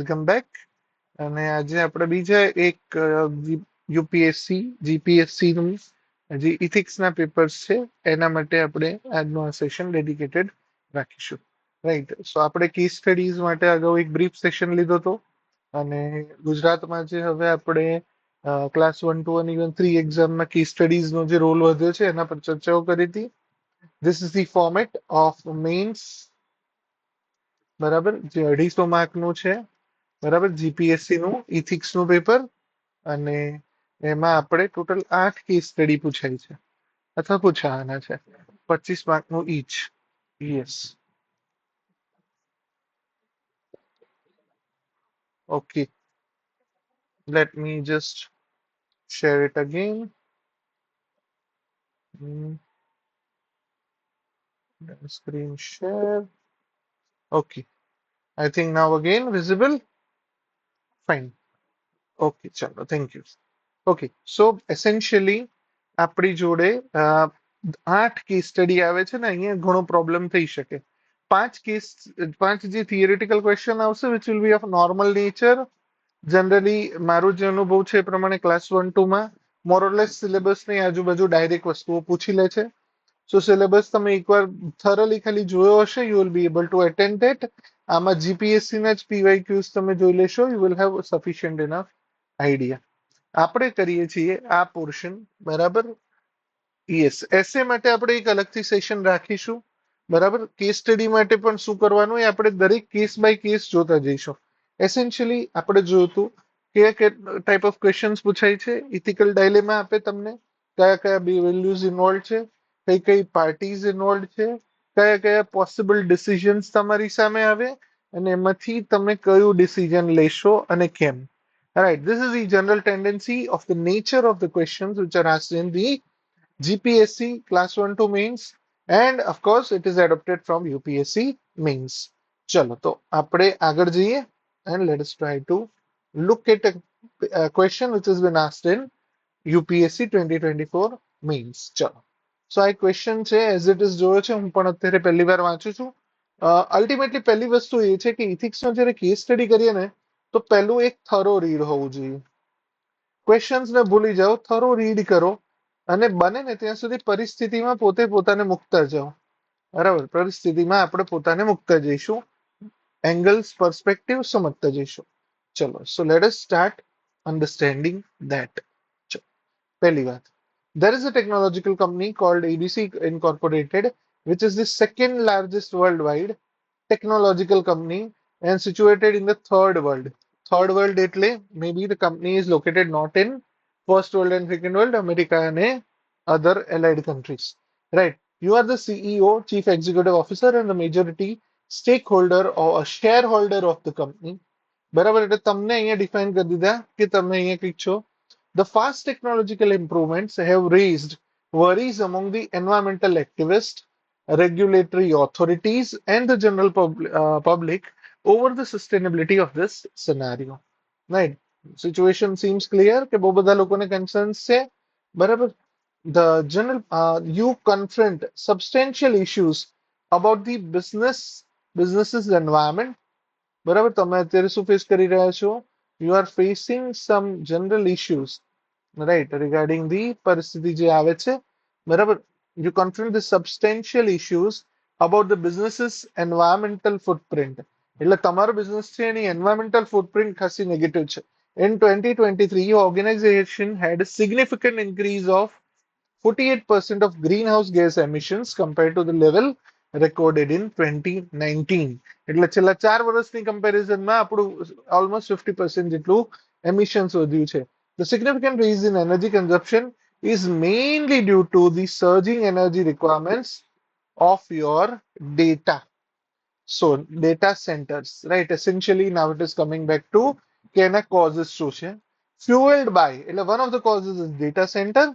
Welcome back. અને આજે આપણે બીજા એક યુપીએસસી જીપીએસસી નું જે ઇથિક્સના પેપર્સ છે એના માટે આપણે આજનો આ સેશન ડેડિકેટેડ રાખીશું. રાઈટ, સો આપણે કેસ સ્ટડીઝ માટે અગાઉ એક બ્રીફ સેશન લીધો હતો અને ગુજરાતમાં જે હવે આપણે ક્લાસ 1, 2 અને ઇવન 3 એક્ઝામમાં કેસ સ્ટડીઝનો જે રોલ વધ્યો છે એના પર ચર્ચાઓ કરી હતી. This is the format of mains, બરાબર, જે 250 માર્કનું છે. બરાબર, જીપીએસસી નું ઇથિક્સ નું પેપર. અને એમાં આપણે ટોટલ 8 કેસ સ્ટડી પૂછાય છે અથવા પૂછાવાના છે, 25 માર્કનું each. Yes. Okay, let me just share it again. Screen share. Okay, I think now again visible. Fine. Okay, ચાલો, thank you. Okay, so essentially આપણી જોડે 8 કેસ સ્ટડી આવે છે ને અહીંયા ઘણો પ્રોબ્લેમ થઈ શકે. 5 જે થિયરિટિકલ ક્વેશ્ચન આવશે which will be of normal nature. Generally મારું જે અનુભવ છે એ પ્રમાણે ક્લાસ 1, 2 માં મોરલેસ સિલેબસની આજુબાજુ ડાયરેક્ટ વસ્તુઓ પૂછી લે છે. સો સિલેબસ તમે એકવાર થરલી ખાલી જોયો હશે, you will be able to attend it. આમાં જીપીએસસી ના જ પીવાયક્યુઝ તમે જોઈ લેશો, you will have sufficient enough idea. આપણે કરીએ છીએ આ પોર્શન, બરાબર. યસ, એસે માટે આપણે એક અલગથી સેશન રાખીશું. બરાબર, કેસ સ્ટડી માટે પણ શું કરવાનું એ આપણે દરેક કેસ બાય કેસ જોતા જઈશું. એસેન્શિયલી આપણે જોયું હતું કે ટાઈપ ઓફ ક્વેશ્ચન્સ પૂછાય છે. ઇથિકલ ડાયલેમા આપે તમને, કયા કયા બે વેલ્યુઝ ઇન્વોલ્વ છે, કઈ કઈ પાર્ટીઝ ઇન્વોલ્વ છે, કયા કયા પોસિબલ ડિસિઝન્સ તમારી સામે આવે અને એમાંથી તમે કયું ડિસિઝન લેશો અને કેમ. Right, this is the general tendency of the nature of the questions which are asked in the GPSC class 1 to mains, and of course it is adopted from UPSC mains. ચલો તો આપણે આગળ જઈએ and let us try to look at a question which has been asked in UPSC 2024 mains. ચલો, સો આ question છે as it is જોયો છે, હું પણ અત્યારે પહેલી વાર વાંચું છું. અલ્ટિમેટલી પહેલી વસ્તુ એ છે કે ઇથિક્સનો જ્યારે કેસ સ્ટડી કરીએ ને તો પહેલું એક થરો રીડ હોવું જોઈએ. ક્વેશ્ચન્સને ભૂલી જાઓ, થરો રીડ કરો અને બને ને ત્યાં સુધી પરિસ્થિતિમાં પોતે પોતાને મૂકતા જાઓ. બરાબર, પરિસ્થિતિમાં આપણે પોતાને મૂકતા જઈશું, એંગલ્સ પર્સપેક્ટિવ સમજતા જઈશું. ચલો, so let us start understanding that. પહેલી વાત, there is a technological company called ABC Incorporated, which is the second largest worldwide technological company and situated in the third world. Third world એટલે maybe the company is located not in first world and second world, America and other allied countries. Right. You are the CEO, chief executive officer, and the majority stakeholder or a shareholder of the company. બરાબર, એટલે તમને અહીંયા define કરી દીધા કે તમે અહીંયા કઈક છો. The fast technological improvements have raised worries among the environmental activists, regulatory authorities, and the general public over the sustainability of this scenario. Right. Situation seems clear કે બહુ બધા લોકોને કન્સર્ન્સ છે. બરાબર, the general you confront substantial issues about the businesses environment. બરાબર, તમે અત્યારે શું ફેસ કરી રહ્યા છો? You are facing some general issues, right, regarding the પરિસ્થિતિ જે આવે છે. બરાબર, you confront the substantial issues about the business's environmental footprint. એટલે તમારો બિઝનેસ છે એની environmental footprint ખાસી નેગેટિવ છે. In 2023, your organization had a significant increase of 48% of greenhouse gas emissions compared to the level recorded in 2019. એટલે છેલ્લા 4 વર્ષની કમ્પેરિઝનમાં આપણું almost 50% જેટલું એમિશન્સ વધ્યું છે. The significant rise in energy consumption is mainly due to the surging energy requirements of your data. So, data centers, right? Essentially, now it is coming back to કે એના causes શું છે? Fueled by, એટલે one of the causes is data center,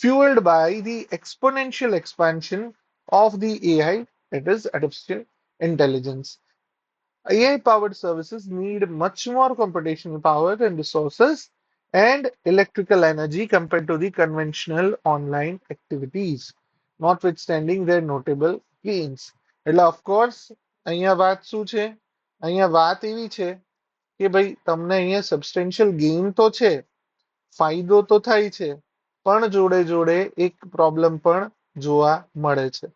fueled by the exponential expansion of the AI, that is artificial intelligence. AI-powered services need much more computational power and resources and electrical energy compared to the conventional online activities, notwithstanding their notable gains. એટલે of course અહીંયા વાત શું છે? અહીંયા વાત એવી છે કે ભાઈ તમને અહીંયા સબસ્ટેન્શિયલ ગેઇન તો છે, ફાયદો તો થાય છે, પણ જોડે જોડે એક પ્રોબ્લેમ પણ જોવા મળે છે.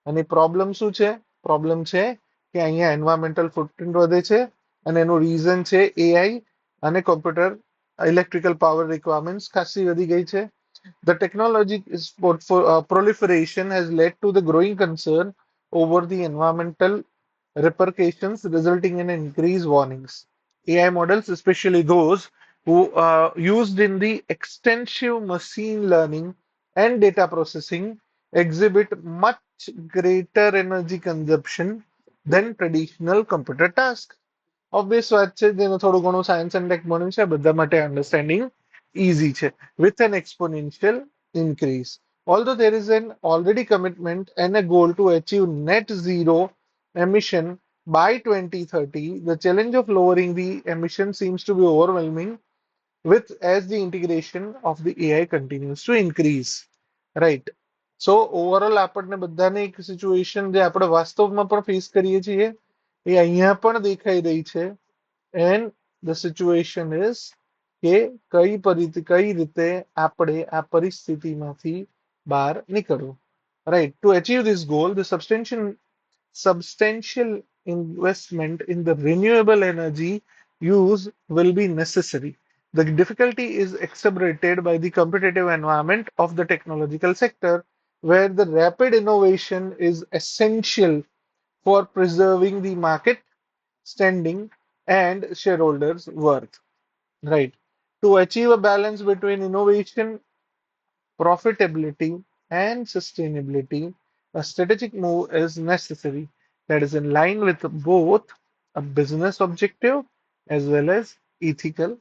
અને પ્રોબ્લેમ શું છે? પ્રોબ્લેમ છે કે અહીંયા એન્વાયરમેન્ટલ ફૂટપ્રિન્ટ વધે છે અને એનું રીઝન છે એઆઈ અને કોમ્પ્યુટર ઇલેક્ટ્રિકલ પાવર રિક્વાયરમેન્ટ્સ ખાસી વધી ગઈ છે. The technology's proliferation has led to the growing concern over the environmental repercussions, resulting in increased warnings. AI models, especially those who are used in the extensive machine learning and data processing, exhibit much greater energy consumption than traditional computer tasks. Obvious વાત છે, જેને થોડું ઘણું science and take ભણ્યું છે બધા માટે understanding easy છે, with an exponential increase. Although there is an already commitment and a goal to achieve net zero emission by 2030, the challenge of lowering the emission seems to be overwhelming with as the integration of the AI continues to increase. Right. So overall આપણને બધાને એક situation જે આપણે વાસ્તવમાં પણ face કરીએ છીએ એ અહીંયા પણ દેખાઈ રહી છે. And the situation is કે કઈ રીતે આપણે આ પરિસ્થિતિમાંથી બહાર નીકળવું. Right. To achieve this goal, the substantial investment in the renewable energy use will be necessary. The difficulty is exacerbated by the competitive environment of the technological sector, where the rapid innovation is essential for preserving the market standing and shareholders' worth. Right. To achieve a balance between innovation, profitability, and sustainability, a strategic move is necessary that is in line with both a business objective as well as ethical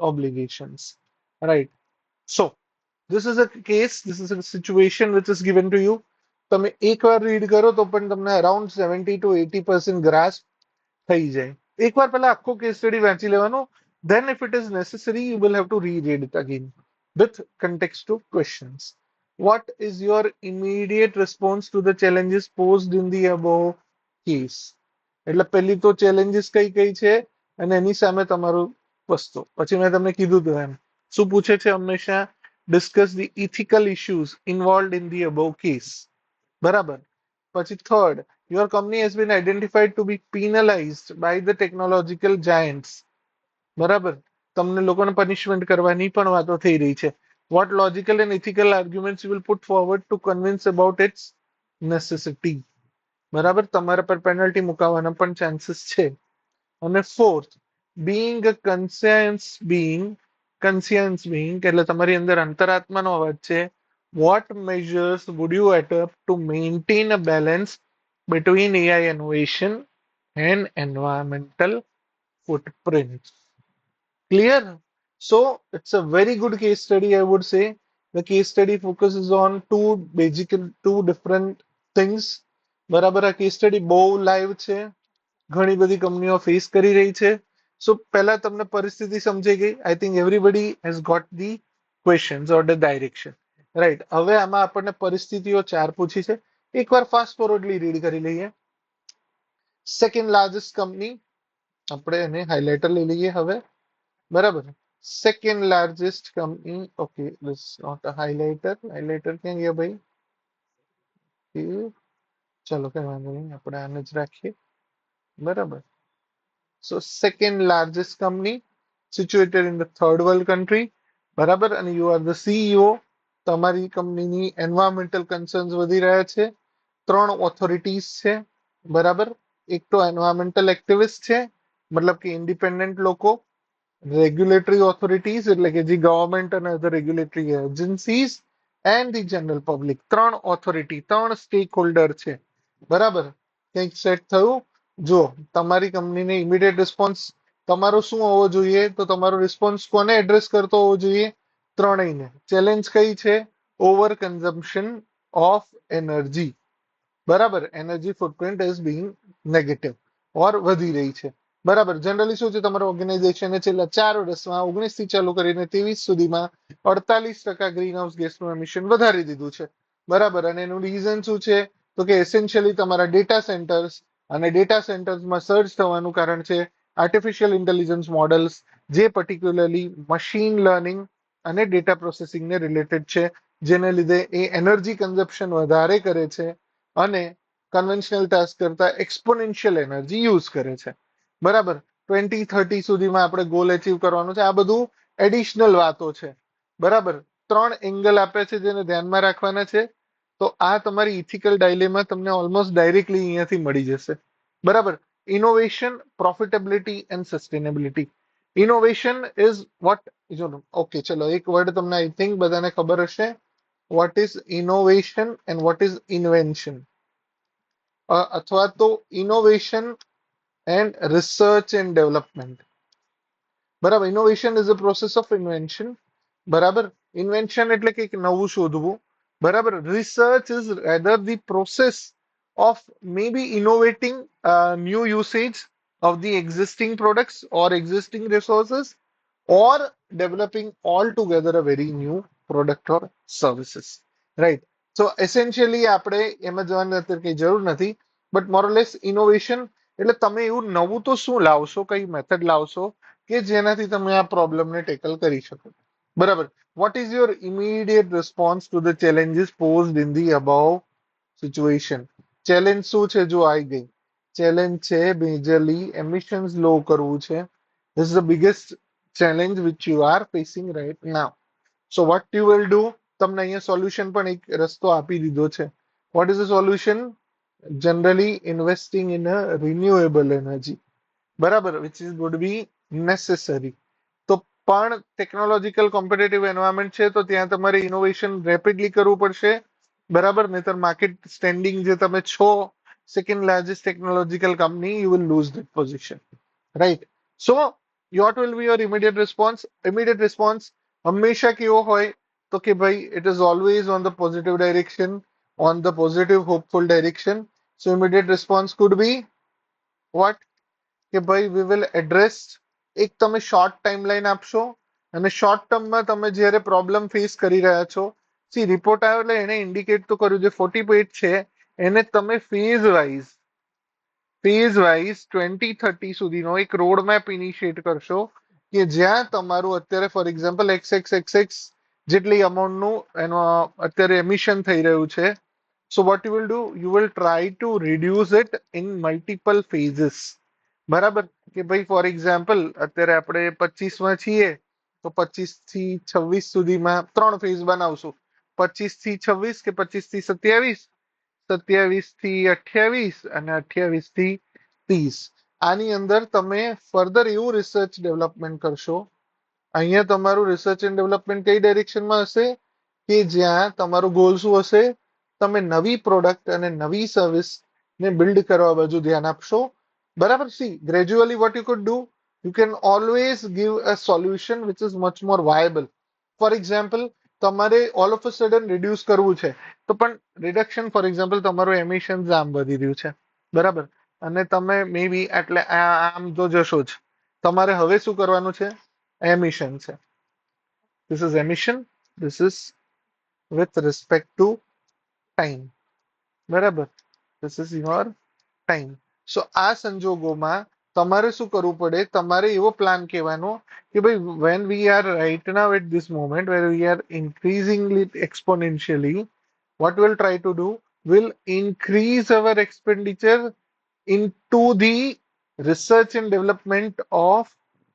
obligations. Right. So, this is a case, this is a situation which is given to you. તમે એકવાર read કરો તો પણ તમને around 70 to 80% grasp થઈ જાય. એકવાર પહેલા આખો કેસ સ્ટડી વાંચી લેવાનો. Then if it is necessary, you will have to reread it again with context to questions. What is your immediate response to the challenges posed in the above case? એટલે પહેલી તો challenges કઈ કઈ છે અને એની સામે તમારું વસ્તુ. પછી મેં તમને કીધું હતું એમ શું પૂછે છે હંમેશા discuss the ethical issues involved in the above case. બરાબર. પછી third, your company has been identified to be penalized by the technological giants. બરાબર. તમને લોકોને પનિશમેન્ટ કરવાની પણ વાતો થઈ રહી છે. What logical and ethical arguments you will put forward to convince about its necessity. બરાબર. તમારા પર પેનલ્ટી મુકાવાના પણ ચાન્સીસ છે. અને fourth, being a conscience being એટલે તમારી અંદર અંતરાત્માનો અવાજ છે. What measures would you adopt to maintain a balance between AI innovation and environmental footprint? Clear? So it's a very good case study, I would say. The case study focuses on two different things. બરાબર. આ case study બહુ live છે, ઘણી બધી કંપનીઓ face કરી રહી છે. સો પહેલા તમને પરિસ્થિતિ સમજાઈ ગઈ. I think everybody has got the questions or the direction. Right. હવે આમાં આપણને પરિસ્થિતિઓ ચાર પૂછી છે. એકવાર ફાસ્ટ ફોરવર્ડલી રીડ કરી લઈએ. સેકન્ડ લાર્જેસ્ટ કંપની, આપણે એને હાઇલાઇટર લઈ લઈએ હવે. બરાબર. Second largest company. Okay, this not a highlighter. Highlighter ક્યાં ગયા ભાઈ? ચલો કઈ વાંધો નહીં, આપણે આને જ રાખીએ. બરાબર. So second largest company situated in the third world country. બરાબર. અને you are the CEO. તમારી કંપનીની એન્વાયરમેન્ટલ કન્સર્ન્સ વધી રહ્યા છે. ત્રણ ઓથોરિટીઝ છે. બરાબર. એક તો એન્વાયરમેન્ટલ એક્ટિવિસ્ટ છે, મતલબ કે ઇન્ડિપેન્ડન્ટ લોકો. રેગ્યુલેટરી ઓથોરિટીઝ એટલે કે જે ગવર્મેન્ટ અને other regulatory agencies and the general public. ત્રણ ઓથોરિટી, ત્રણ સ્ટેક હોલ્ડર છે. બરાબર. કંઈક સેટ થયું. જો તમારી કંપનીને ઇમિડિયેટ રિસ્પોન્સ તમારો શું હોવો જોઈએ, તો તમારો રિસ્પોન્સ કોને એડ્રેસ કરતો હોવો જોઈએ? ત્રણેયને. ચેલેન્જ કઈ છે? Over consumption of energy. બરાબર. Energy footprint is being negative or વધી રહી છે. બરાબર. જનરલી શું છે, તમારા ઓર્ગેનાઇઝેશને છેલ્લા 4 વર્ષમાં 19 થી ચાલુ કરીને 23 સુધીમાં 48% ગ્રીન હાઉસ ગેસનું એમિશન વધારી દીધું છે. બરાબર. અને એનું રીઝન શું છે, તો કે એસેન્શિયલી તમારા ડેટા સેન્ટર્સ અને ડેટા સેન્ટર્સમાં સર્જ થવાનું કારણ છે આર્ટિફિશિયલ ઇન્ટેલિજન્સ મોડલ્સ જે પર્ટિક્યુલરલી મશીન લર્નિંગ અને ડેટા પ્રોસેસિંગને રિલેટેડ છે, જેને લીધે એ એનર્જી કન્ઝપ્શન વધારે કરે છે અને કન્વેન્શનલ ટાસ્ક કરતા એક્સપોનેન્શિયલ એનર્જી યુઝ કરે છે. બરાબર, 2030 સુધીમાં આપણે ગોલ અચીવ કરવાનું છે. આ બધું એડિશનલ વાતો છે. બરાબર, 3 એંગલ આપે છે જેને ધ્યાનમાં રાખવાના છે. તો આ તમારી ઇથિકલ ડાયલેમાં તમને ઓલમોસ્ટ ડાયરેક્ટલી અહીંયાથી મળી જશે. બરાબર, innovation, profitability and sustainability. Innovation is what, જો ઓકે ચલો એક વર્ડ તમને આઈ થિંક બધાને ખબર હશે. What is innovation and what is invention, અથવા તો innovation and research and development. બરાબર, innovation is a process of invention. બરાબર, ઇન્વેન્શન એટલે કંઈક નવું શોધવું. બરાબર, research is rather the process of maybe innovating new usage of the existing products or existing resources, or developing altogether a very new product or services, right? So essentially આપણે એમાં જવાની અત્યારે કઈ જરૂર નથી, બટ મોરલેસ ઇનોવેશન એટલે તમે એવું નવું તો શું લાવશો, કઈ મેથડ લાવશો કે જેનાથી તમે આ પ્રોબ્લેમને ટેકલ કરી શકો. બરાબર, what is your immediate response to the challenges posed in the above situation? Challenge શું છે? જો આવી ગઈ ચેલેન્જ છે મેજરલી એમિશન્સ લો કરવું છે. This is the biggest challenge which you are facing right now. So what you will do? તમને અહીંયા સોલ્યુશન પણ એક રસ્તો આપી દીધો છે. What is the solution? Generally investing in a renewable energy. બરાબર, which is would be necessary. તો પણ ટેકનોલોજીકલ કોમ્પિટેટિવ એન્વાયરમેન્ટ છે તો ત્યાં તમારે ઇનોવેશન રેપિડલી કરવું પડશે. બરાબર, નહીતર માર્કેટ સ્ટેન્ડિંગ જે તમે છો second largest technological company, you will lose that position, right? So what will be your immediate response? Immediate response હંમેશા કેવો હોય તો કે ભાઈ it is always on the positive direction, on the positive hopeful direction. So immediate response could be what? કે ભાઈ we will address. એક તમે શોર્ટ ટાઈમલાઈન આપશો અને શોર્ટ ટર્મમાં તમે જ્યારે પ્રોબ્લેમ ફેસ કરી રહ્યા છો, સી રિપોર્ટ આવ્યો એટલે એને ઇન્ડિકેટ તો કર્યું જે 48 છે એને તમે ફેઝ વાઇઝ 2030 સુધીનો એક રોડ મેપ ઇનિશિએટ કરશો કે જ્યાં તમારું અત્યારે ફોર એક્ઝામ્પલ XXXX જેટલી અમાઉન્ટનું એનો અત્યારે એમિશન થઈ રહ્યું છે. સો what you will do? You will try to reduce it in multiple ફેઝિસ. બરાબર, કે ભાઈ ફોર એક્ઝામ્પલ અત્યારે આપણે 25માં છીએ તો 25 થી 26 સુધીમાં 3 ફેઝ બનાવશું. 25 થી 26 કે 25 થી 27, 27 થી 28 અને 28 થી 30. આની અંદર તમે ફર્ધર એવું રિસર્ચ ડેવલપમેન્ટ કરશો. અહીંયા તમારું રિસર્ચ એન્ડ ડેવલપમેન્ટ કઈ ડાયરેક્શનમાં હશે કે જ્યાં તમારું ગોલ શું હશે? તમે નવી પ્રોડક્ટ અને નવી સર્વિસ ને બિલ્ડ કરવા બાજુ ધ્યાન આપશો. બરાબર, see gradually what you could do, you can always give a solution which is much more viable. For example તમારે all of a sudden reduce કરવું છે તો પણ રિડક્શન, ફોર એક્ઝામ્પલ તમારું એમિશન આમ વધી રહ્યું છે. બરાબર, અને તમે મે બી એટલે આમ તો જશો જ. તમારે હવે શું કરવાનું છે? એમિશન છે. This is emission, this is with respect to time. બરાબર, ધીસ ઇઝ યોર ટાઈમ. સો આ સંજોગોમાં તમારે શું કરવું પડે? તમારે એવો પ્લાન કહેવાનો કે ભાઈ when we are right now at this moment where we are increasingly exponentially, what we'll try to do, will increase our expenditure into the research and development of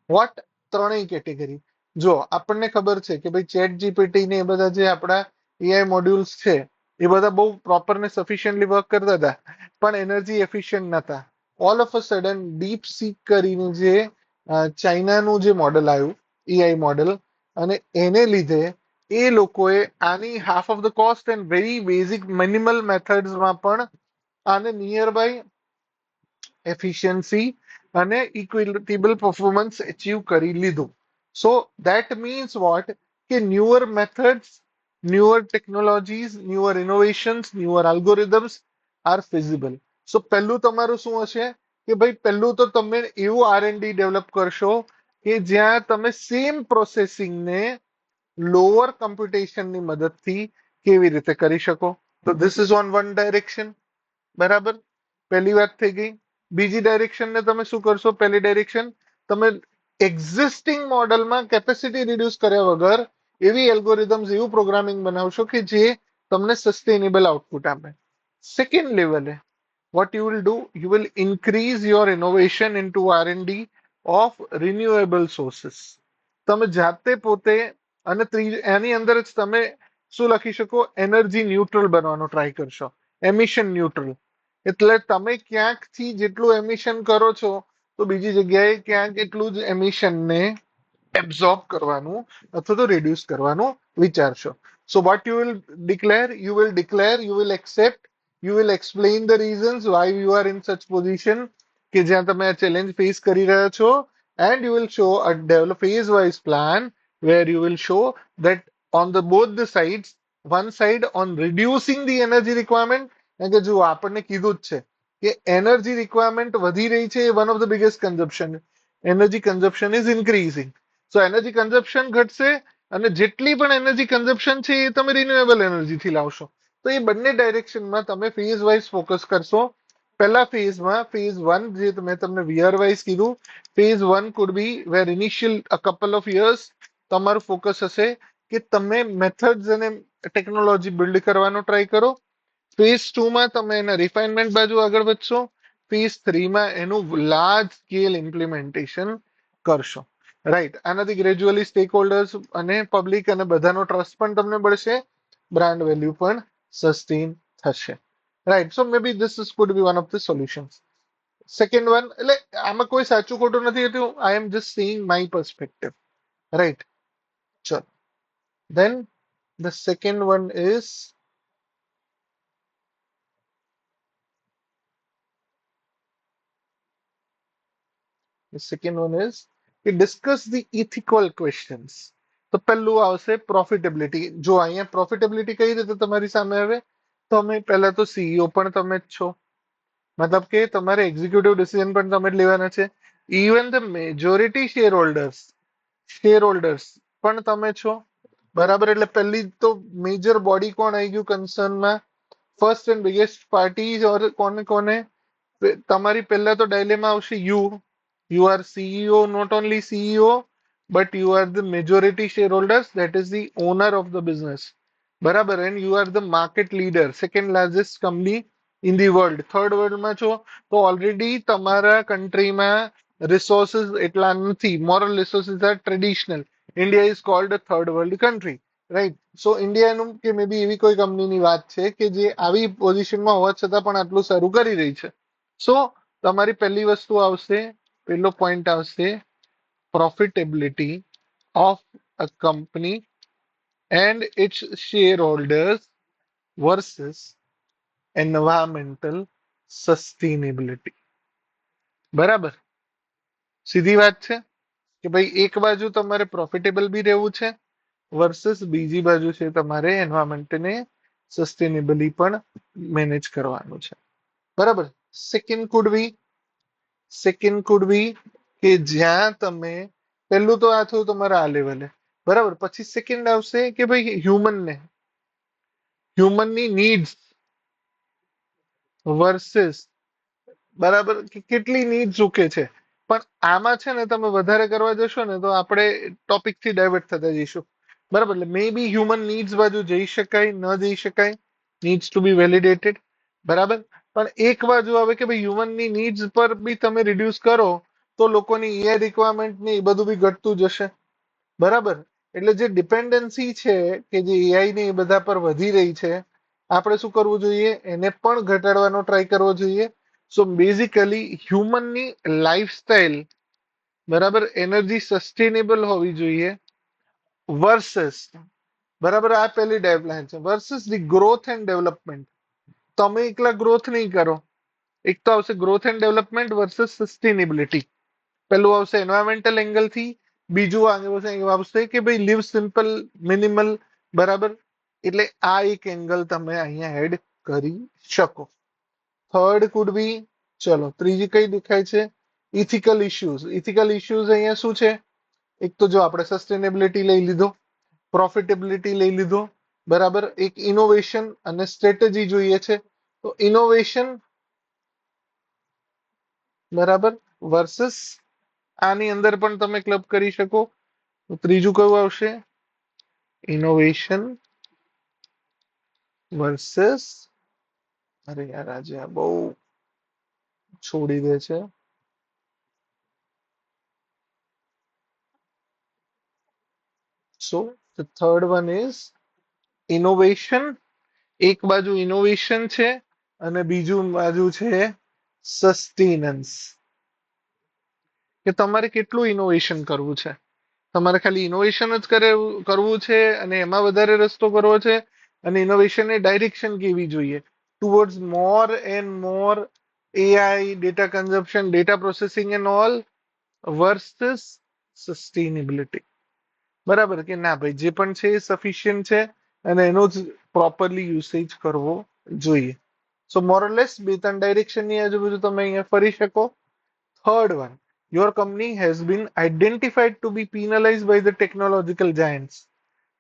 what? ત્રણેય કેટેગરી. જો આપણને ખબર છે કે ભાઈ ચેટ જીપીટી ને એ બધા જે આપણા એઆઈ મોડ્યુલ્સ છે એ બધા બહુ પ્રોપર ને સફિશિયન્ટલી વર્ક કરતા હતા પણ એનર્જી એફિશિયન્ટ નતા. All of a sudden deep seek કરીને જે ચાઇનાનું જે મોડલ આવ્યું, એઆઈ મોડલ, અને એને લીધે એ લોકોએ આની half of the cost and very basic minimal મેથડ્સમાં પણ આને નિયર બાય એફિશિયન્સી અને ઇક્વિટેબલ પરફોર્મન્સ અચીવ કરી લીધું. So that means what? કે newer methods, newer technologies, newer innovations, newer algorithms are feasible. So પહેલું તમારું શું હશે કે ભાઈ પહેલું તો તમે એવું આર&ડી ડેવલપ કરશો કે જ્યાં તમે સેમ પ્રોસેસિંગને લોઅર કમ્પ્યુટેશનની મદદથી કેવી રીતે કરી શકો. તો this is on one direction. બરાબર, પહેલી વાત થઈ ગઈ. બીજી ડાયરેક્શન ને તમે શું કરશો? પહેલી ડાયરેક્શન, તમે એક્ઝિસ્ટિંગ મોડલમાં કેપેસિટી રિડ્યુસ કર્યા વગર એવી એલ્ગોરિધમ્સ, એવું પ્રોગ્રામિંગ બનાવશો કે જે તમને સસ્ટેનેબલ આઉટપુટ આપે. સેકન્ડ લેવલે what you will do, you will increase your innovation into R&D of renewable sources. તમે જાતે પોતે, અને એની અંદર જ તમે શું લખી શકો? એનર્જી ન્યુટ્રલ બનવાનો ટ્રાય કરશો, એમિશન ન્યુટ્રલ. એટલે તમે ક્યાંકથી જેટલું એમિશન કરો છો તો બીજી જગ્યાએ ક્યાંક એટલું જ એમિશનને એબ્ઝોર્બ કરવાનું અથવા તો રિડ્યુસ કરવાનું વિચારશો. So what you will declare? You will accept, you will explain the reasons why you are in such position કે જ્યાં તમે આ ચેલેન્જ ફેસ કરી રહ્યા છો, and you will show a develop phase wise plan where you will show that on the both the sides, one side on reducing the energy requirement, અને કે જો આપણને કીધું જ છે કે એનર્જી રિક્વાયરમેન્ટ વધી રહી છે, એ one of the biggest consumption, energy consumption is increasing. So energy consumption ઘટશે, અને જેટલી પણ એનર્જી કન્ઝપ્શન છે એ તમે રિન્યુએબલ એનર્જીથી લાવશો. તો એ બંને ડાયરેક્શનમાં તમે ફેઝ વાઇઝ ફોકસ કરશો. પહેલા ફેઝમાં, ફેઝ વન જે મેં તમને વીઆર વાઇઝ કીધું, phase one could be where initial a couple of years તમારું ફોકસ હશે કે તમે મેથડ્સ અને ટેકનોલોજી બિલ્ડ કરવાનો ટ્રાય કરો. ફેઝ ટુમાં તમે એના રિફાઇનમેન્ટ બાજુ આગળ વધશો. ફેઝ થ્રીમાં એનું લાર્જ સ્કેલ ઇમ્પ્લિમેન્ટેશન કરશો. રાઈટ, આનાથી ગ્રેજ્યુઅલી સ્ટેક હોલ્ડર્સ અને પબ્લિક અને બધાનો ટ્રસ્ટ પણ તમને મળશે, બ્રાન્ડ વેલ્યુ પણ સસ્ટેન થશે. Right, so maybe this could be one of the solutions. Second one, એટલે આમાં કોઈ સાચું ખોટું નથી હતું, I am just seeing my perspective. Right, ચલો. Then the second one is, કે discuss the ethical questions. તો પહેલું આવશે પ્રોફિટેબિલિટી. જો અહીંયા પ્રોફિટેબિલિટી કઈ રીતે તમારી સામે આવે? તમે પહેલા તો સીઈઓ પણ તમે જ છો, મતલબ કે તમારે એક્ઝિક્યુટિવ ડિસિઝન પણ તમે જ લેવાના છે. Even the majority share holders પણ તમે છો, બરાબર? એટલે પહેલી તો મેજર બોડી કોણ આવી ગયું કન્સર્નમાં? First and biggest party or કોને કોને? તમારી પહેલા તો ડાયલેમાં આવશે you are CEO, not only CEO but you are the majority share holders, that is the owner of the business, બરાબર? And you are the market leader, second largest company in the world, third વર્લ્ડમાં છો. તો already તમારા કન્ટ્રીમાં resources એટલા નથી, moral resources are traditional. India is called a third world country, right? So ઇન્ડિયાનું કે મે બી એવી કોઈ કંપનીની વાત છે કે જે આવી પોઝિશનમાં હોવા છતાં પણ આટલું સારું કરી રહી છે. સો તમારી પહેલી વસ્તુ આવશે, પહેલો પોઈન્ટ આવશે profitability of a company and its shareholders versus environmental sustainability. બરાબર, સીધી વાત છે કે ભાઈ એક બાજુ તમારે પ્રોફિટેબલ બી રહેવું છે, વર્સસ બીજી બાજુ છે તમારે એન્વાયરમેન્ટને સસ્ટેનેબલી પણ મેનેજ કરવાનું છે, બરાબર? સેકન્ડ કુડ બી કે જ્યાં તમે, પહેલું તો આ થયું તમારા આ લેવલે, બરાબર? પછી સેકન્ડ આવશે કે ભાઈ હ્યુમનની નીડ્સ વર્સેસ, બરાબર, કે કેટલી નીડ ચૂકે છે. પણ આમાં છે ને તમે વધારે કરવા જશો ને તો આપણે ટોપિક થી ડાયવર્ટ થતા જઈશું, બરાબર? એટલે મે બી હ્યુમન નીડ્સ બાજુ જઈ શકાય, ન જઈ શકાય, નીડ્સ ટુ બી વેલિડેટેડ, બરાબર? પણ એક બાજુ આવે કે ભાઈ હ્યુમનની નીડ્સ પર બી તમે રિડ્યુસ કરો તો લોકોની એઆઈ રિક્વાયરમેન્ટ ને એ બધું બી ઘટતું જશે, બરાબર? એટલે જે ડિપેન્ડન્સી છે કે જે એઆઈ ને એ બધા પર વધી રહી છે, આપણે શું કરવું જોઈએ? એને પણ ઘટાડવાનો ટ્રાય કરવો જોઈએ. સો બેઝિકલી હ્યુમનની લાઈફસ્ટાઈલ, બરાબર, એનર્જી સસ્ટેનેબલ હોવી જોઈએ વર્સસ, બરાબર, આ પહેલી ડેવલપમેન્ટ છે, versus the growth and development. તમે એકલા ગ્રોથ નહીં કરો, એક તો આવશે growth and development versus sustainability. પેલું આવશે એન્વાયરમેન્ટલ એંગલથી, બીજું આવશે કે ભાઈ લીવ સિમ્પલ, મિનિમલ, બરાબર? એટલે આ એક એંગલ તમે અહીંયા એડ કરી શકો. થર્ડ કુડ બી, ચલો ત્રીજી કઈ દેખાય છે? Ethical issues. ઇથિકલ ઇશ્યુઝ અહીંયા શું છે? એક તો જો આપણે સસ્ટેનેબિલિટી લઈ લીધો, પ્રોફિટેબિલિટી લઈ લીધો, બરાબર? એક ઇનોવેશન અને સ્ટ્રેટેજી જોઈએ છે. તો ઇનોવેશન બરાબર, વર્સિસ આની અંદર પણ તમે ક્લબ કરી શકો. તો ત્રીજું કયું આવશે? ઇનોવેશન વર્સિસ, અરે યાર આજે આ બહુ છોડી દે છે. So the third one is innovation. એક બાજુ ઇનોવેશન છે અને બીજું બાજુ છે સસ્ટેનન્સ. કે તમારે કેટલું ઇનોવેશન કરવું છે. તમારે ખાલી ઇનોવેશન જ કરવું છે અને એમાં વધારે રસ્તો કરવો છે. અને ઇનોવેશનની ડાયરેક્શન કેવી જોઈએ towards more and more AI, data consumption, data processing and all versus sustainability. બરાબર કે ના ભાઈ જે પણ છે એ સફિશિયન્ટ છે અને એનો જ પ્રોપરલી યુસેજ કરવો જોઈએ. સો મોરલેસ બે ત્રણ ડાયરેક્શનની આજુબાજુ તમે અહીંયા ફરી શકો. Third one, your company has been identified to be penalized by the technological giants.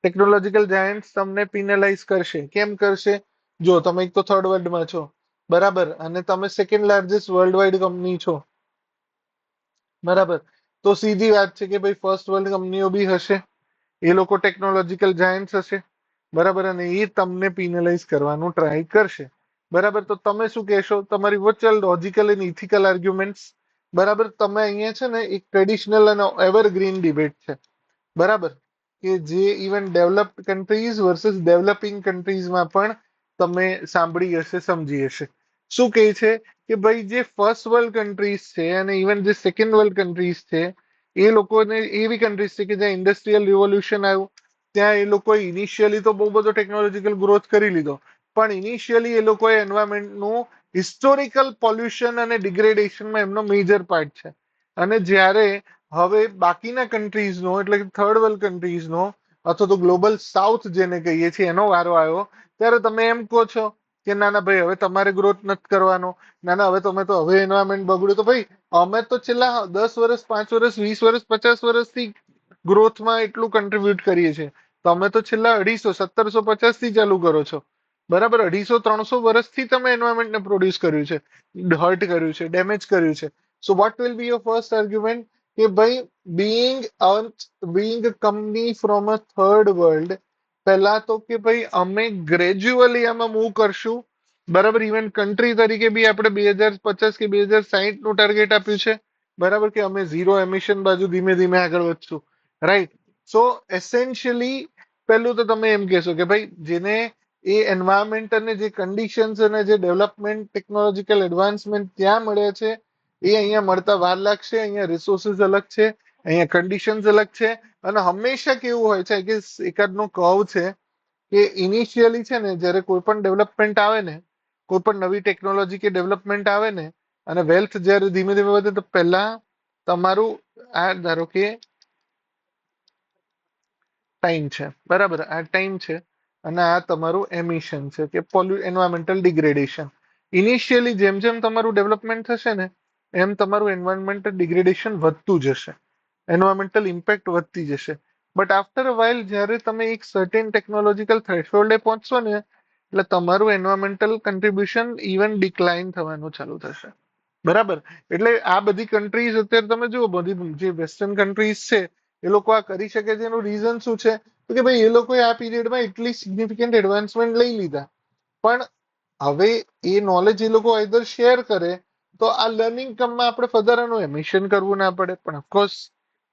Technological Giants તમને પિનલાઇઝ કરશે. કેમ કરશે? જો તમે એક તો થર્ડ વર્લ્ડમાં છો, બરાબર, અને તમે second largest world wide company છો, બરાબર, તો સીધી વાત છે કે ભાઈ ફર્સ્ટ વર્લ્ડ કંપનીઓ બી હશે, એ લોકો ટેકનોલોજીકલ જાયન્ટ્સ હશે, બરાબર, અને એ તમને પિનલાઇઝ કરવાનું ટ્રાય કરશે. બરાબર, તો તમે શું કહેશો? તમારી વચ્ચે લોજિકલ અને ઇથિકલ આર્ગ્યુમેન્ટ્સ. બરાબર, તમે અહીંયા છે ને એક ટ્રેડિશનલ અને એવરગ્રીન ડિબેટ છે. બરાબર, કે જે even developed countries versus developing કન્ટ્રીઝમાં પણ તમે સાંભળી હશે, સમજી હશે. શું કહે છે કે ભાઈ જે ફર્સ્ટ વર્લ્ડ કન્ટ્રીઝ છે અને ઇવન જે સેકન્ડ વર્લ્ડ કન્ટ્રીઝ છે એ લોકોને એવી કન્ટ્રીઝ છે કે જ્યાં ઇન્ડસ્ટ્રીયલ રિવોલ્યુશન આવ્યું, ત્યાં એ લોકોએ ઇનિશિયલી તો બહુ બધો ટેકનોલોજીકલ ગ્રોથ કરી લીધો, પણ ઇનિશિયલી એ લોકોએ એન્વાયરમેન્ટનું હિસ્ટોરિકલ પોલ્યુશન અને ડિગ્રેડેશનમાં એમનો મેજર પાર્ટ છે. અને જ્યારે હવે બાકીના કન્ટ્રીઝનો એટલે કે થર્ડ વર્લ્ડ કન્ટ્રીઝનો અથવા તો ગ્લોબલ સાઉથ જેને કહીએ છીએ એનો વારો આવ્યો, ત્યારે તમે એમ કહો છો કે ના ના ભાઈ હવે તમારે ગ્રોથ નથી કરવાનો, ના ના હવે તમે તો હવે એન્વાયરમેન્ટ બગડ્યું. તો ભાઈ અમે તો છેલ્લા 10 વર્ષ, 5 વર્ષ, 20 વર્ષ, 50 વર્ષથી ગ્રોથમાં એટલું કન્ટ્રીબ્યુટ કરીએ છીએ. તમે તો છેલ્લા 250, 1750 થી ચાલુ કરો છો. બરાબર, 250, 300 વર્ષથી તમે એન્વાયરમેન્ટને પ્રોડ્યુસ કર્યું છે, હર્ટ કર્યું છે, ડેમેજ કર્યું છે. So what will be your first argument? કે ભાઈ being a company from a third world, પહેલા તો કે ભાઈ અમે ગ્રેજ્યુઅલી આમાં મૂવ કરશું. બરાબર, ઇવન કન્ટ્રી તરીકે બી આપણે 2050 કે 2060 નું ટાર્ગેટ આપ્યું છે. બરાબર, કે અમે ઝીરો એમિશન બાજુ ધીમે ધીમે આગળ વધશું. રાઈટ. સો એસેન્શિયલી પહેલું તો તમે એમ કહેશો કે ભાઈ જેને એ એન્વાયરમેન્ટ અને જે કન્ડિશન્સ અને જે ડેવલપમેન્ટ ટેકનોલોજીકલ એડવાન્સમેન્ટ ત્યાં મળે છે એ અહીંયા મળતા વાર લાગશે. અહીંયા રિસોર્સિસ અલગ છે, અહીંયા કન્ડિશન્સ અલગ છે. અને હંમેશા કેવું હોય છે કે એકાદનો કર્વ છે કે ઇનિશિયલી છે ને જ્યારે કોઈ પણ ડેવલપમેન્ટ આવે ને, કોઈ પણ નવી ટેકનોલોજી કે ડેવલપમેન્ટ આવે ને અને વેલ્થ જ્યારે ધીમે ધીમે વધે તો પહેલા તમારું આ ધારો કે ટાઈમ છે, બરાબર, આ ટાઈમ છે અને આ તમારું એમિશન છે કે એન્વાયરમેન્ટલ ડિગ્રેડેશન. ઇનિશિયલી જેમ જેમ તમારું ડેવલપમેન્ટ થશે ને એમ તમારું એન્વાયરમેન્ટલ ડિગ્રેડેશન વધતું જશે, એન્વાયરમેન્ટલ ઇમ્પેક્ટ વધતી જશે. બટ આફ્ટર અ વાઇલ જ્યારે તમે એક સર્ટેન ટેકનોલોજીકલ થ્રેશોલ્ડે પહોંચશો ને એટલે તમારું એન્વાયરમેન્ટલ કન્ટ્રીબ્યુશન ઇવન ડિક્લાઇન થવાનું ચાલુ થશે. બરાબર, એટલે આ બધી કન્ટ્રીઝ અત્યારે તમે જુઓ, બધી જે વેસ્ટર્ન કન્ટ્રીઝ છે એ લોકો આ કરી શકે છે. એનું રીઝન શું છે? તો કે ભાઈ એ લોકોએ આ પીરિયડમાં એટલી સિગ્નિફિકન્ટ એડવાન્સમેન્ટ લઈ લીધા, પણ હવે એ નોલેજ એ લોકો આઈધર શેર કરે તો આ લર્નિંગ કમમાં આપણે ફધારાનું એમિશન કરવું ના પડે. પણ of course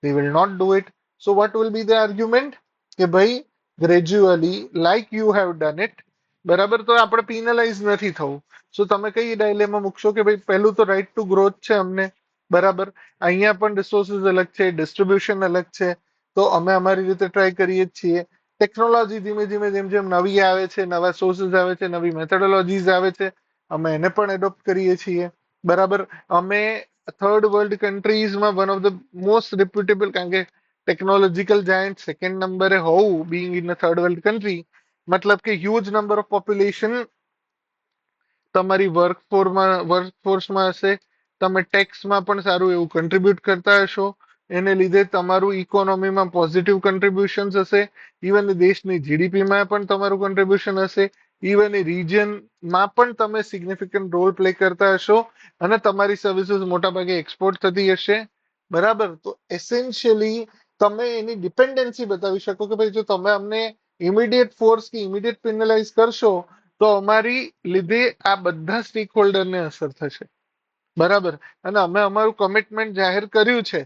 they will not do it. So what will be the argument? કે ભાઈ gradually like you have done it, બરાબર, તો આપણે પિનલાઇઝ નથી થવું. સો તમે કઈ ડાયલેમાં મૂકશો કે ભાઈ પહેલું તો રાઈટ ટુ ગ્રોથ છે અમને, બરાબર, અહીંયા પણ રિસોર્સિસ અલગ છે, ડિસ્ટ્રીબ્યુશન અલગ છે, તો અમે અમારી રીતે ટ્રાય કરીએ જ છીએ. ટેકનોલોજી ધીમે ધીમે જેમ જેમ નવી આવે છે, નવા સોર્સિસ આવે છે, નવી મેથોડોલોજીસ આવે છે, અમે એને પણ એડોપ્ટ કરીએ છીએ. બરાબર, અમે થર્ડ વર્લ્ડ કન્ટ્રીઝમાં one of the most reputable, કારણ કે ટેકનોલોજીકલ જાયન્ટ સેકન્ડ નંબરે હોવું being in a third world country, મતલબ કે હ્યુજ નંબર ઓફ પોપ્યુલેશન તમારી વર્કફોર્સમાં હશે, તમે ટેક્સમાં પણ સારું એવું કન્ટ્રીબ્યુટ કરતા હશો, એને લીધે તમારું ઇકોનોમીમાં પોઝિટિવ કન્ટ્રીબ્યુશન હશે, ઇવન દેશની જીડીપીમાં પણ તમારું કન્ટ્રીબ્યુશન હશે. ઇવન એ રિજિયનમાં પણ તમે સિગ્નિફિકન્ટ રોલ પ્લે કરતા હશો અને તમારી સર્વિસીસ મોટાભાગે એક્સપોર્ટ થતી હશે. બરાબર, તો એસેન્શિયલી તમે એની ડિપેન્ડન્સી બતાવી શકો કે ભાઈ જો તમે અમને ઇમિડિયેટ ફોર્સ કે ઇમિડિયેટ પેનલાઇઝ કરશો તો અમારી લીધે આ બધા સ્ટેક હોલ્ડરને અસર થશે. બરાબર, અને અમે અમારું કમિટમેન્ટ જાહેર કર્યું છે.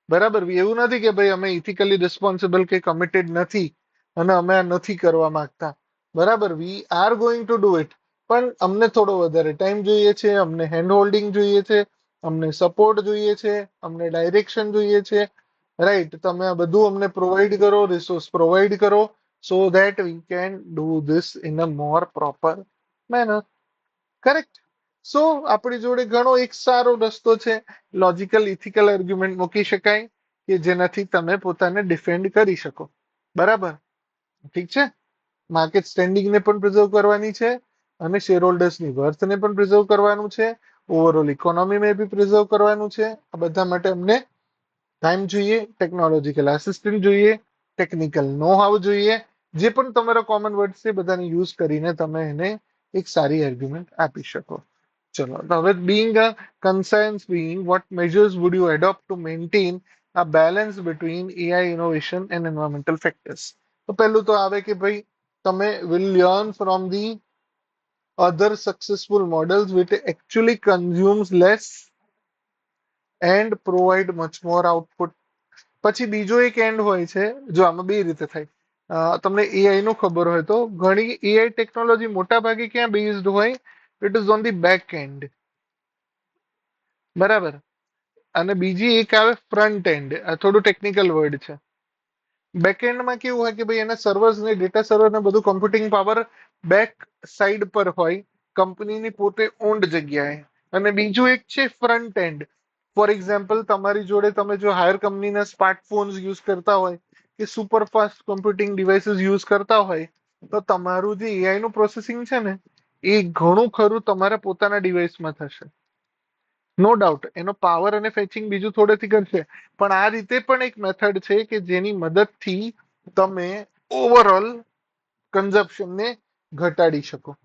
બરાબર, એવું નથી કે ભાઈ અમે ઇથિકલી રિસ્પોન્સિબલ કે કમિટેડ નથી અને અમે આ નથી કરવા માંગતા. બરાબર, we are going to do it, પણ અમને થોડો વધારે ટાઈમ જોઈએ છે, અમને હેન્ડ હોલ્ડિંગ જોઈએ છે, અમને સપોર્ટ જોઈએ છે, અમને ડાયરેક્શન જોઈએ છે. રાઈટ, તમે આ બધું અમને પ્રોવાઈડ કરો, રિસોર્સ પ્રોવાઈડ કરો, so that we can do this in a more proper manner. Correct. So આપણી જોડે ઘણો એક સારો રસ્તો છે, લોજિકલ ઇથિકલ આર્ગ્યુમેન્ટ મૂકી શકાય કે જેનાથી તમે પોતાને ડિફેન્ડ કરી શકો. બરાબર, ઠીક છે. માર્કેટ સ્ટેન્ડિંગને પણ પ્રિઝર્વ કરવાની છે અને શેર હોલ્ડર્સની વર્થને પણ પ્રિઝર્વ કરવાનું છે, ઓવરઓલ ઇકોનોમીને બી પ્રિઝર્વ કરવાનું છે. આ બધા માટે અમને ટાઈમ જોઈએ, ટેકનોલોજીકલ આસિસ્ટન્ટ જોઈએ, ટેકનિકલ નો હાવ જોઈએ. જે પણ તમારા કોમન વર્ડ છે બધાને યુઝ કરીને તમે એને એક સારી આર્ગ્યુમેન્ટ આપી શકો. ચલો, તો હવે being a conscience being, what measures would you adopt to maintain a balance between AI innovation and environmental factors? તો પહેલું તો આવે કે ભાઈ તમે will learn from the other successful models which actually consumes less and provide much more output. પછી બીજો એક એન્ડ હોય છે, જો આમાં બે રીતે થાય. તમને એઆઈ નું ખબર હોય તો ઘણી એઆઈ ટેકનોલોજી મોટા ભાગે ક્યાં બેઝડ હોય? It is on the back and. બરાબર, અને બીજી એક આવે ફ્રન્ટ એન્ડ. આ થોડું ટેકનિકલ વર્ડ છે. બેકએન્ડમાં કેવું હોય કે ભાઈ એના સર્વર્સ ને ડેટા સર્વર ને બધું કમ્પ્યુટિંગ પાવર બેક સાઈડ પર હોય, કંપનીની પોતે ઓન્ડ જગ્યાએ. અને બીજું એક છે ફ્રન્ટ એન્ડ. ફોર એક્ઝામ્પલ, તમારી જોડે તમે જો હાયર કંપનીના સ્માર્ટફોન્સ યુઝ કરતા હોય કે સુપરફાસ્ટ કમ્પ્યુટિંગ ડિવાઇસીસ યુઝ કરતા હોય તો તમારું જે એઆઈ નું પ્રોસેસિંગ છે ને એ ઘણું ખરું તમારા પોતાના ડિવાઇસમાં થશે. નો ડાઉટ એનો પાવર અને ફેચિંગ બીજું થોડેથી કરશે, પણ આ રીતે પણ એક મેથડ છે કે જેની મદદથી તમે ઓવરઓલ કન્ઝપ્શનને ઘટાડી શકો.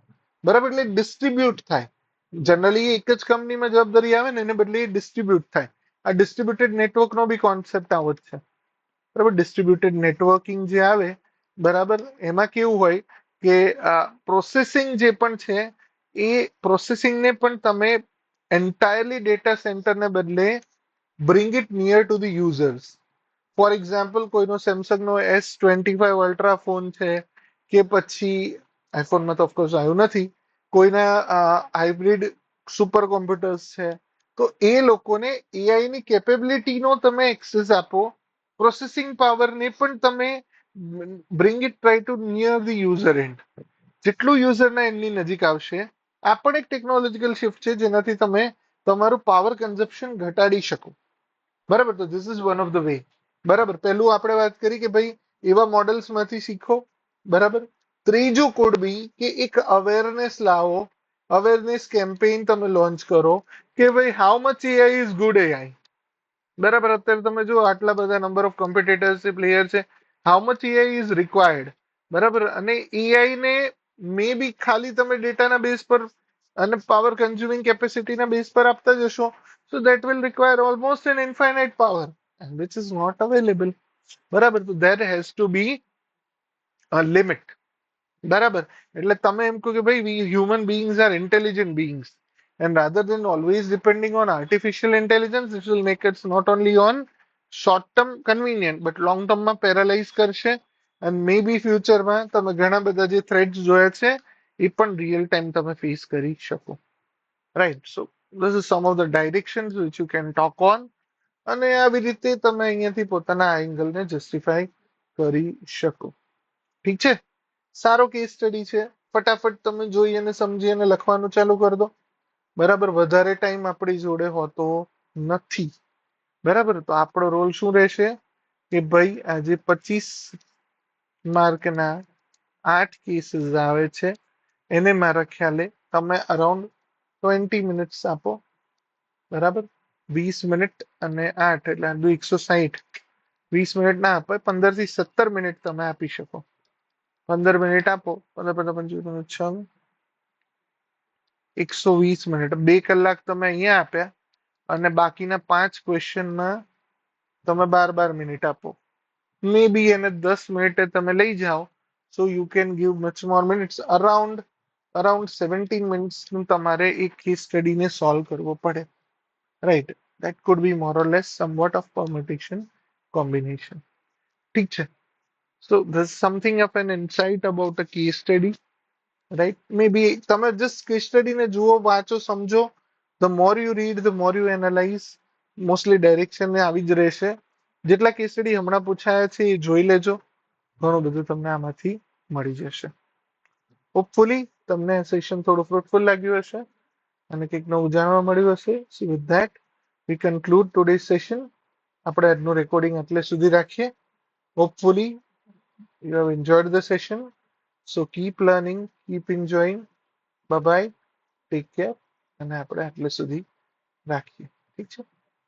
બરાબર, એટલે ડિસ્ટ્રીબ્યુટ થાય. જનરલી એક જ કંપનીમાં જવાબદારી આવે ને એને બદલે ડિસ્ટ્રીબ્યુટ થાય. આ ડિસ્ટ્રીબ્યુટેડ નેટવર્કનો બી કોન્સેપ્ટ આવો જ છે. બરાબર, ડિસ્ટ્રીબ્યુટેડ નેટવર્કિંગ જે આવે, બરાબર, એમાં કેવું હોય કે પ્રોસેસિંગ જે પણ છે એ પ્રોસેસિંગને પણ તમે એન્ટાયરલી ડેટા સેન્ટરને બદલે bring it near to the users. For example, કોઈનો સેમસંગનો S25 અલ્ટ્રા ફોન છે કે પછી આઈફોનમાં તો ઓફકોર્સ આવ્યું નથી, કોઈના હાઇબ્રિડ સુપર કોમ્પ્યુટર્સ છે, તો એ લોકોને એઆઈ ની કેપેબિલિટીનો તમે એક્સેસ આપો, પ્રોસેસિંગ પાવરને પણ તમે bring it try to near the user and. જેટલું યુઝરના એન્ડની નજીક આવશે, આ પણ એક ટેકનોલોજીકલ શિફ્ટ છે જેનાથી તમે તમારું પાવર કન્ઝપ્શન ઘટાડી શકો. બરાબર, તો this is one of the way. બરાબર, પહેલું આપણે વાત કરી કે ભાઈ એવા મોડલ્સમાંથી શીખો. બરાબર, ત્રીજું કોડ બી કે એક અવેરનેસ લાવો, અવેરનેસ કેમ્પેઇન તમે લોન્ચ કરો કે ભાઈ how much AI is good AI. બરાબર, અત્યારે તમે જો આટલા બધા નંબર ઓફ કોમ્પિટિટર્સ છે, પ્લેયર છે, how much AI is required. બરાબર, અને એઆઈ ને મે બી ખાલી તમે ડેટાના બેઝ પર અને પાવર કન્ઝ્યુમિંગ કેપેસિટીના બેઝ પર આપતા જશો, so that will require almost an infinite power and which is not available. બરાબર, તો there has to be a limit. બરાબર, એટલે તમે એમ કહો કે ભાઈ we human beings are intelligent beings and rather than always depending on artificial intelligence, it will make us not only on short term convenient but long term માં paralyse કરશે. and maybe future માં તમે ઘણા બધા જે threats જોયા છે એ પણ રિયલ ટાઈમ તમે ફેસ કરી શકો. Right, so this is some of the directions which you can talk on. અને આવી રીતે તમે અહીંયાથી પોતાના એંગલને જસ્ટિફાય કરી શકો. ઠીક છે, સારો કેસ સ્ટડી છે. ફટાફટ તમે જોઈ અને સમજી અને લખવાનું ચાલુ કરી દો. બરાબર, વધારે ટાઈમ આપણી જોડે હોતો નથી. બરાબર, તો આપણો રોલ શું રહેશે કે ભાઈ આજે 25 માર્કના 8 કેસીસ આવે છે, એને મારા ખ્યાલે તમે અરાઉન્ડ 20 મિનિટ્સ આપો. બરાબર, 20 મિનિટ અને 8 એટલે 160. 20 મિનિટ ના આપે, 15 થી 17 મિનિટ તમે આપી શકો. 15 મિનિટ આપો, 15 × 5 = 120 મિનિટ. 2 કલાક તમે અહીંયા આપ્યા અને બાકીના 5 ક્વેશ્ચનમાં તમે 12 12 મિનિટ આપો. મે બી એને 10 મિનિટે તમે લઈ જાઓ. So you can give much more minutes. Around 17 minutes તમારે એક કેસ સ્ટડીને સોલ્વ કરવો પડે. Right, that could be more or less somewhat of permutation combination. ઠીક છે. So there's something of an insight about a case study, right? Maybe તમે just case study ને જુઓ, વાંચો, સમજો. The more you read, the more you analyze. Mostly direction ને આવી જ રહેશે. જેટલા કેસ સ્ટડી હમણાં પૂછાયા છે એ જોઈ લેજો. ઘણું બધું તમને આમાંથી મળી જશે. હોપફુલી તમને સેશન થોડું ફ્રુટફુલ લાગ્યું હશે અને કંઈક નવું જાણવા મળ્યું હશે. સો with that we conclude today's session. આપણે આજનું રેકોર્ડિંગ એટલે સુધી રાખીએ. Hopefully you have enjoyed the session. So keep learning, keep enjoying. Bye bye. Take care. અને આપણે આટલે સુધી રાખીએ. ઠીક છે?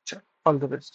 ચાલો, ઓલ ધ બેસ્ટ.